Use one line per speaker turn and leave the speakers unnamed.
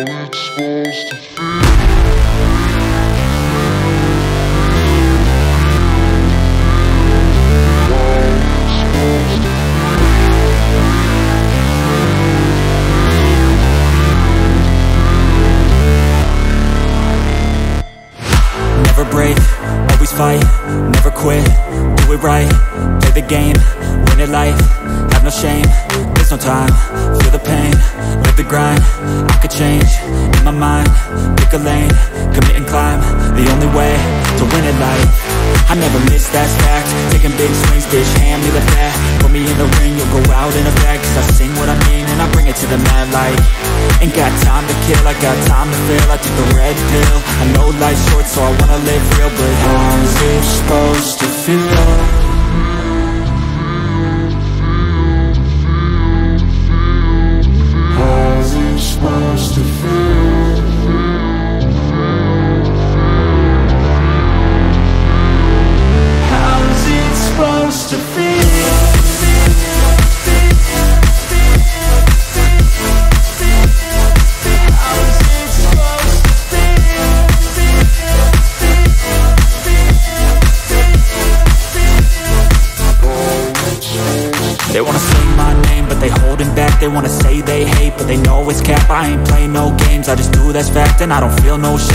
it's supposed to feel.
Never break, always fight, never quit, do it right, play the game, win it life, have no shame, there's no time, feel the pain, live the grind, I could change, in my mind, pick a lane, commit and climb, the only way to win it life. I never miss, that's fact, taking big swings, bitch, hand me the bat, put me in the ring, you'll go out in a bag, cause I sing what I mean and I bring it to the mad light. Ain't got time to kill, I got time to feel, I took the red pill, I know life's short so I wanna live real, but how's it supposed to feel? How's it supposed to feel? How's it supposed to feel? They wanna say my name, but they holding back. They wanna say they hate, but they know it's cap. I ain't play no games, I just do that's fact, and I don't feel no shame.